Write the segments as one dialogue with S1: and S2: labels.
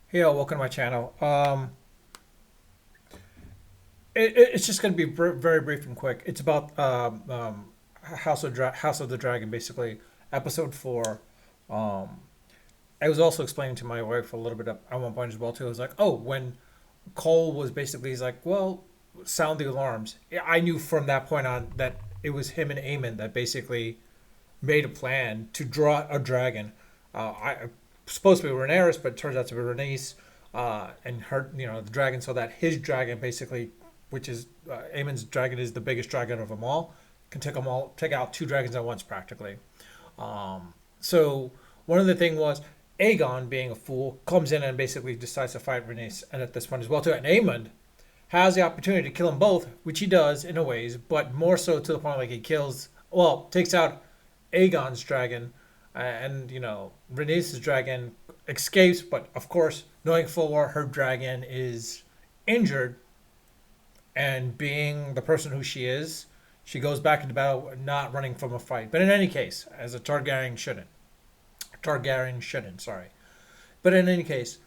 S1: Hey, welcome to my channel. It's just going to be very brief and quick. It's about House of the Dragon, basically, episode 4. Um, I was also explaining to my wife a little bit at one point as well too. It was like, oh, when Cole was basically, he's like, well, sound the alarms. I knew from that point on that it was him and Aemon that basically made a plan to draw a dragon. I supposed to be Rhaenyra, but it turns out to be Rhaenys, and her, the dragon, so that his dragon basically, which is Aemon's dragon, is the biggest dragon of them all, can take out two dragons at once practically. So one of the thing was Aegon, being a fool, comes in and basically decides to fight Rhaenys, and at this point as well too, and Aemon has the opportunity to kill them both, which he does in a ways, but more so to the point like he takes out Aegon's dragon, and Rhaenys' dragon escapes, but of course, knowing full well her dragon is injured, and being the person who she is, she goes back into battle, not running from a fight. But in any case, as a Targaryen shouldn't, sorry. But in any case,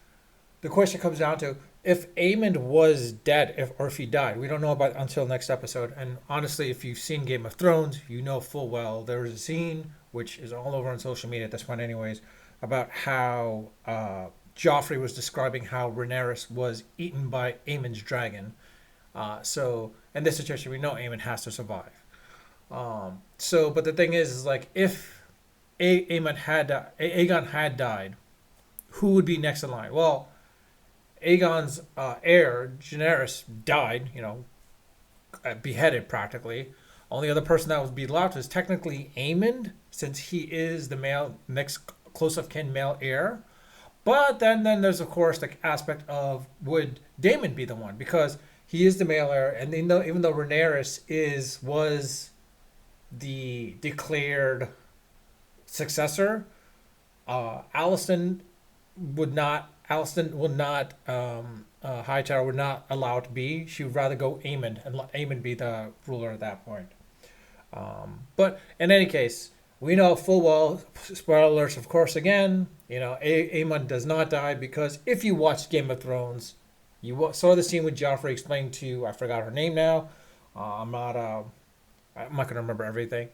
S1: the question comes down to if Aemond was dead, or if he died. We don't know about until next episode. And honestly, if you've seen Game of Thrones, you know full well there is a scene which is all over on social media at this point, anyways, about how Joffrey was describing how Rhaenyra was eaten by Aemond's dragon. So in this situation, we know Aemond has to survive. But the thing is like if Aegon had died, who would be next in line? Well, Aegon's heir, Daenerys, died, beheaded practically. Only other person that would be left is technically Aemond, since he is the next close of kin male heir. But then there's of course the aspect of would Daemon be the one, because he is the male heir, and even though Rhaenyra was the declared successor, Alicent would not Hightower would not allow it to be. She would rather go Aemon and let Aemon be the ruler at that point. But in any case, we know full well, spoilers, of course, again, Aemon does not die, because if you watched Game of Thrones, you saw the scene with Joffrey explaining to, I forgot her name now. I'm not going to remember everything.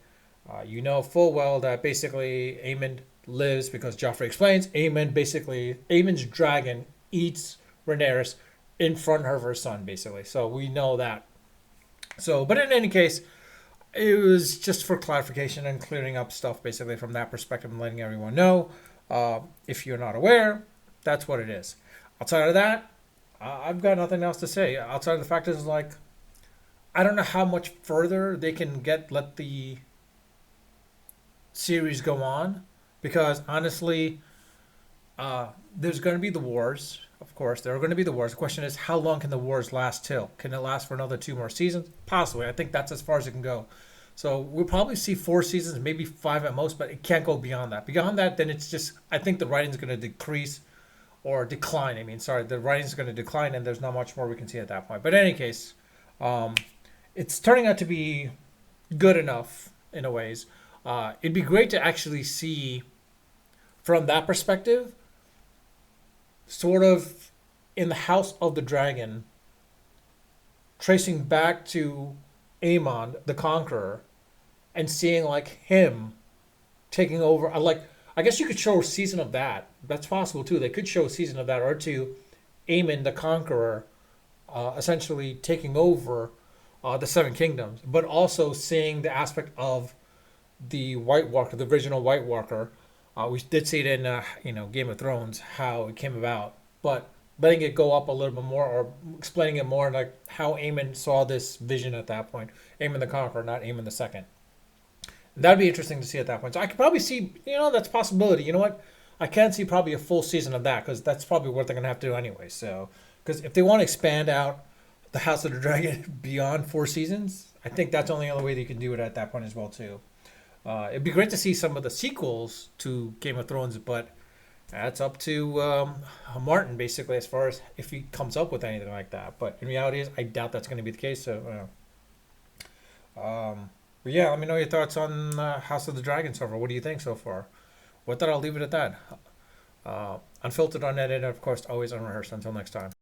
S1: You know full well that basically Aemon lives because Joffrey explains Aemon's dragon eats Rhaenyra in front of her son, basically. So we know that. So, but in any case, it was just for clarification and clearing up stuff, basically from that perspective, and letting everyone know. If you're not aware, that's what it is. Outside of that, I've got nothing else to say. Outside of the fact is like I don't know how much further they can let the series go on, because honestly, there's going to be the wars. Of course, there are going to be the wars. The question is, how long can the wars last till? Can it last for another two more seasons? Possibly. I think that's as far as it can go. So we'll probably see 4 seasons, maybe five at most, but it can't go beyond that. Beyond that, then it's just, I think the writing's going to decrease or decline. I mean, sorry, the writing's going to decline, and there's not much more we can see at that point. But in any case, um, it's turning out to be good enough in a ways. It'd be great to actually see from that perspective, sort of in the House of the Dragon, tracing back to Aemon the Conqueror, and seeing like him taking over. I guess you could show a season of that. That's possible too. They could show a season of that, or two, Aemon the Conqueror, essentially taking over the Seven Kingdoms, but also seeing the aspect of the White Walker, the original White Walker. We did see it in Game of Thrones how it came about, but letting it go up a little bit more, or explaining it more, like how Aemon saw this vision at that point. Aemon the Conqueror, not Aemon the Second. That'd be interesting to see at that point. So I could probably see, that's a possibility. You know what? I can see probably a full season of that, because that's probably what they're gonna have to do anyway. So, because if they want to expand out the House of the Dragon beyond 4 seasons, I think that's the only other way they can do it at that point as well too. It'd be great to see some of the sequels to Game of Thrones, but that's up to Martin basically, as far as if he comes up with anything like that. But in reality, I doubt that's going to be the case. So, but yeah, let me know your thoughts on House of the Dragon so far. What do you think so far? With that, I'll leave it at that. Unfiltered, unedited, of course, always unrehearsed. Until next time.